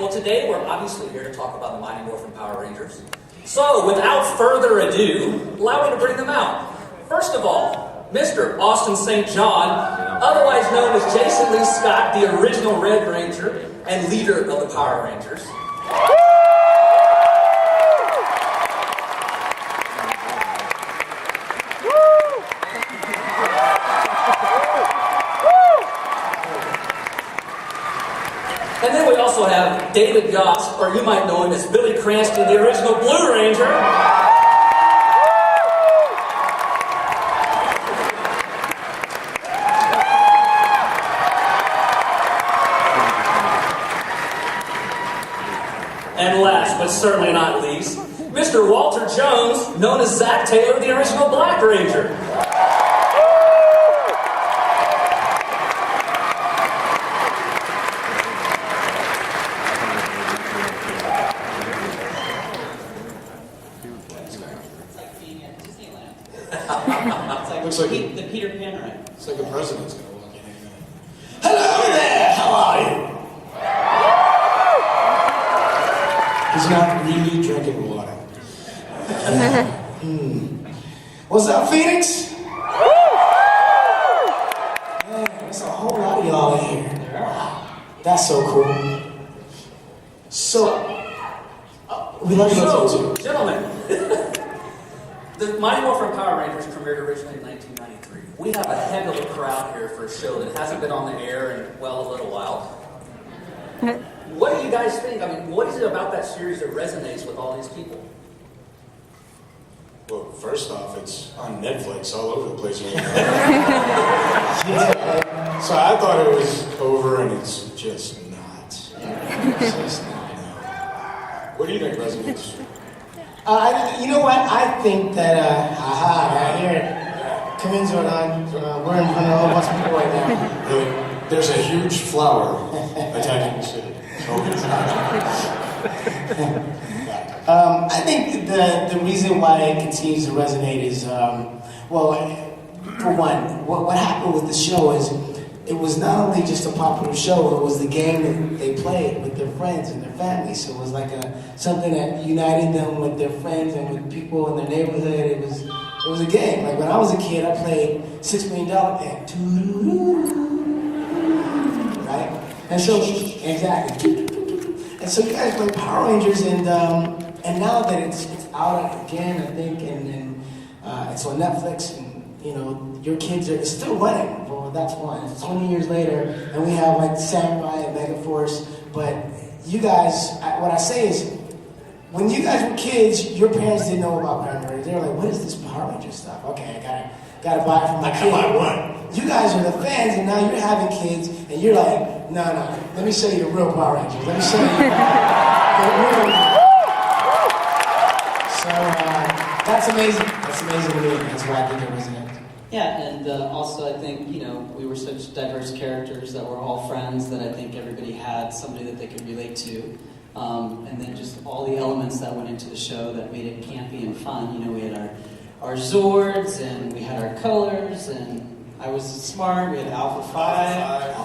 Well, today we're obviously here to talk about the Mighty Morphin Power Rangers. So, without further ado, allow me to bring them out. First of all, Mr. Austin St. John, otherwise known as Jason Lee Scott, the original Red Ranger and leader of the Power Rangers. And then we also have David Yost, or you might know him as Billy Cranston, the original Blue Ranger. And last, but certainly not least, Mr. Walter Jones, known as Zach Taylor, the original Black Ranger. Looks like The Peter Pan ride. it's like the president's gonna walk in any minute. Hello there, how are you? He's not really drinking water. What's up, Phoenix? Man, there's a whole lot of y'all in here. Wow, that's so cool. So, we love you too. Gentlemen, the Mighty Morphin Power Rangers premiered originally in 1993. We have a heck of a crowd here for a show that hasn't been on the air in, well, a little while. What do you guys think? I mean, what is it about that series that resonates with all these people? Well, first off, it's on Netflix all over the place right now. So I thought it was over, and it's just not. It's just not. What do you think resonates? You know what? I think that, right here, come in, Jordan. We're in front of a whole bunch of people right now. There's a huge flower attacking the city. I think the reason why it continues to resonate is, well, for one, what happened with the show is it was not only just a popular show, it was the game that they played with their friends and their families. So it was like something that united them with their friends and with people in their neighborhood. It was a game. Like when I was a kid, I played $6 Million Band. Right? And so, exactly. And so you guys play Power Rangers, and now that it's out again, I think, and it's on Netflix, and you know, your kids it's still running. Well, that's one. It's 20 years later, and we have like Samurai and Megaforce. But you guys, what I say is, when you guys were kids, your parents didn't know about Power Rangers. They were like, "What is this Power Ranger stuff?" Okay, I gotta buy it for my kid. I buy You guys are the fans, and now you're having kids, and you're like, no, let me show you the real Power Rangers. Let me show you the real. So that's amazing. That's amazing to me. That's why I think it resonates. Yeah, and also I think, you know, we were such diverse characters that were all friends that I think everybody had somebody that they could relate to. And then just all the elements that went into the show that made it campy and fun. You know, we had our Zords, and we had our colors, and I was smart, we had Alpha 5.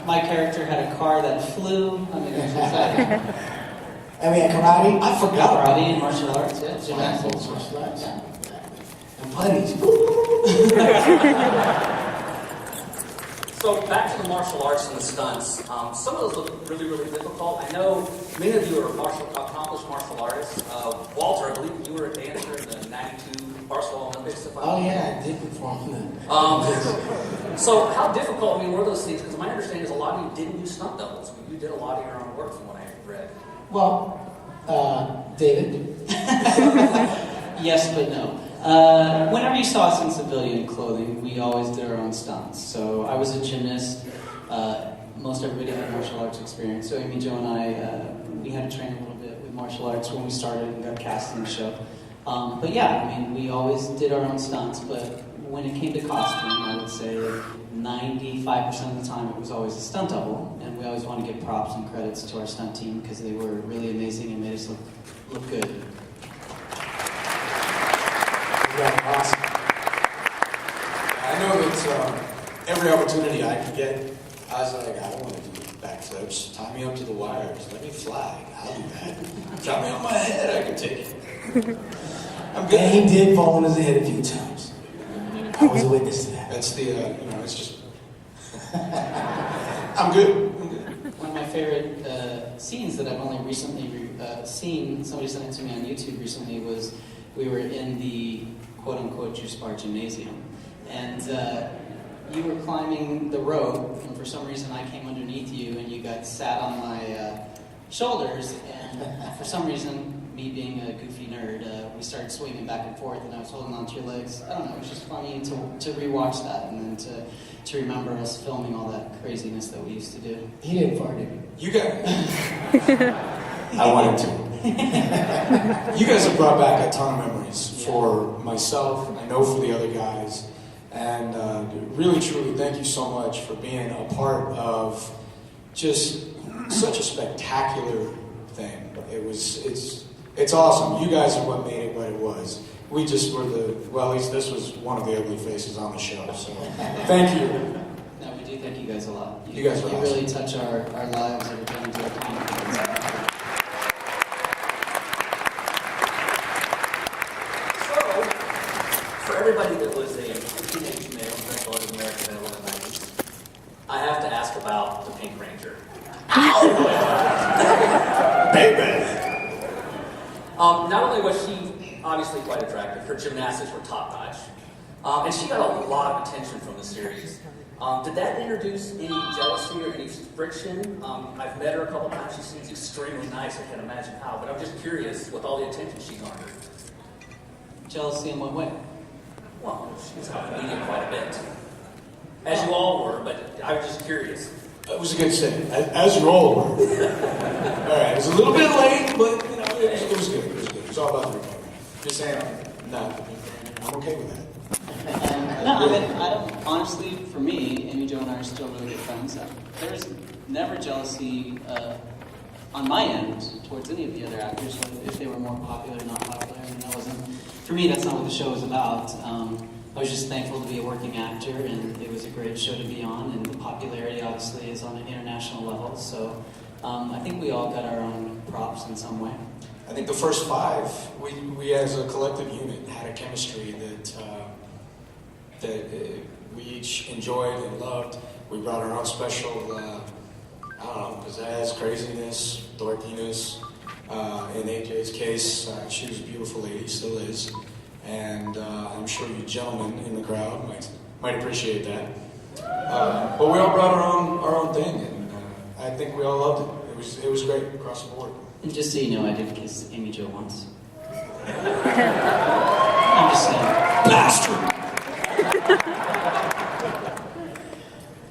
My character had a car that flew. I mean, it was exciting. And we had karate. I forgot Karate and martial arts, yeah. Gymnastics. Martial arts. Yeah. And putties. So back to the martial arts and the stunts. Some of those look really, really difficult. I know many of you are accomplished martial artists. Walter, I believe you were a dancer in the 92 Barcelona Olympics. Oh yeah, I did perform that. So how difficult, were those things? Because my understanding is a lot of you didn't do stunt doubles. You did a lot of your own work from what I read. Well, David. Yes, but no. Whenever you saw us in civilian clothing, we always did our own stunts. So I was a gymnast. Most everybody had martial arts experience. So Amy Jo and I, we had to train a little bit with martial arts when we started and got cast in the show. But yeah, we always did our own stunts. But when it came to costume, I would say 95% of the time it was always a stunt double. And we always want to give props and credits to our stunt team because they were really amazing and made us look good. Yeah, awesome. I know that every opportunity I could get, I was like, I don't want to do backflips. Tie me up to the wires. Let me fly. I'll do that. Drop me on my head. I can take it. I'm good. And he did fall on his head a few times. I was a witness to that. That's the, it's just... I'm good. One of my favorite scenes that I've only recently seen, somebody sent it to me on YouTube recently, was we were in the quote-unquote juice bar gymnasium. And you were climbing the rope, and for some reason I came underneath you, and you got sat on my shoulders, and for some reason, me being a goofy nerd, we started swinging back and forth, and I was holding onto your legs. I don't know, it was just funny to rewatch that, and then to remember us filming all that craziness that we used to do. He didn't fart, did he? You got I wanted to. You guys have brought back a ton of memories for myself, I know for the other guys, and really, truly, thank you so much for being a part of just such a spectacular thing. It's awesome. You guys are what made it what it was. We just were at least this was one of the ugly faces on the show, so thank you. No, we do thank you guys a lot. You guys are You awesome. really touch our lives every time we do our Comicon. So, for everybody that was a teenage male, blooded American in the 90s, I have to ask about the Pink Ranger. Baby! Not only was she obviously quite attractive, her gymnastics were top-notch, and she got a lot of attention from the series. Did that introduce any jealousy or any friction? I've met her a couple times. She seems extremely nice. I can't imagine how, but I'm just curious with all the attention she garnered. Jealousy in what way? Well, she was out in the media quite a bit. As you all were, but I was just curious. It was a good set, as you all were. All right, it was a little bit late, but it was good. It was good. It was all about the recovery. Just saying, I'm okay with that. No, I don't, honestly, for me, Amy Jo and I are still really good friends. There's never jealousy on my end towards any of the other actors, if they were more popular or not popular. I mean, that wasn't, for me, that's not what the show was about. I was just thankful to be a working actor, and it was a great show to be on, and the popularity obviously is on an international level, so I think we all got our own props in some way. I think the first 5, we as a collective unit had a chemistry that we each enjoyed and loved. We brought our own special, pizzazz, craziness, dorkiness. In AJ's case, she was a beautiful lady, still is. And I'm sure you gentlemen in the crowd might appreciate that. But we all brought our own thing, and I think we all loved it. It was great across the board. And just so you know, I did kiss Amy Jo once. I'm just saying. Bastard!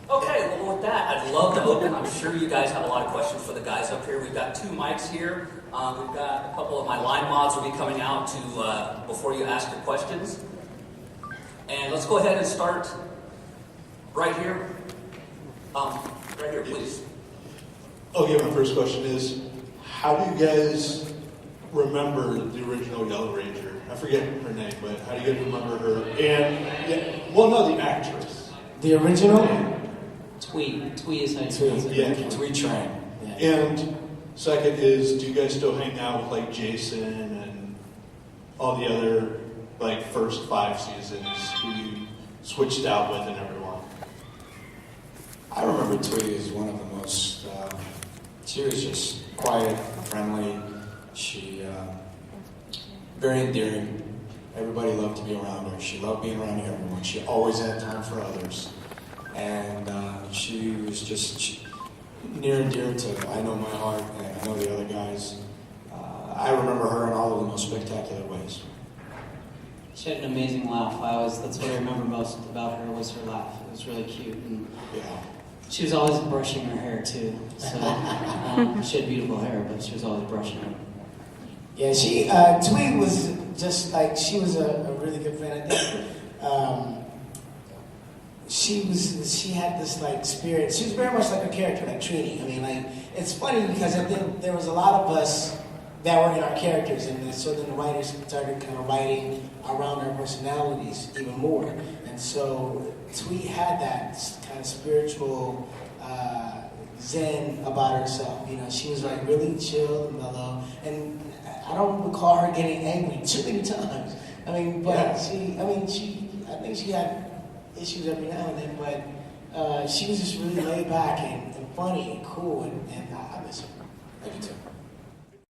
Okay, well with that, I'd love to open. I'm sure you guys have a lot of questions for the guys up here. We've got 2 mics here. We've got a couple of my line mods will be coming out to before you ask your questions. And let's go ahead and start right here. Right here, please. Okay, my first question is, how do you guys remember the original Yellow Ranger? I forget her name, but how do you guys remember her? And, the actress. The original? Twee is how you pronounce it. Yeah. Tweet train. Yeah. And second is, do you guys still hang out with, like, Jason and all the other, like, first 5 seasons who you switched out with and everyone? I remember Tweety as one of the most, she was just quiet, friendly, she, very endearing. Everybody loved to be around her. She loved being around everyone. She always had time for others. And she was just near and dear to, I know my heart, and I know the other guys. I remember her in all of the most spectacular ways. She had an amazing laugh. That's what I remember most about her was her laugh. It was really cute. And Yeah. she was always brushing her hair too. So she had beautiful hair, but she was always brushing it. Yeah, Tweet was just like, she was a really good friend. I think she had this like spirit. She was very much like a character, like Trini. I mean, like, it's funny because I think there was a lot of us that were in our characters, and so then the writers started kind of writing around our personalities even more. And so Tweet had that kind of spiritual zen about herself. You know, she was like really chill and mellow, and I don't recall her getting angry too many times. I mean, but I think she had issues every now and then, but she was just really laid back and funny and cool, and I miss her. Thank you, Tim.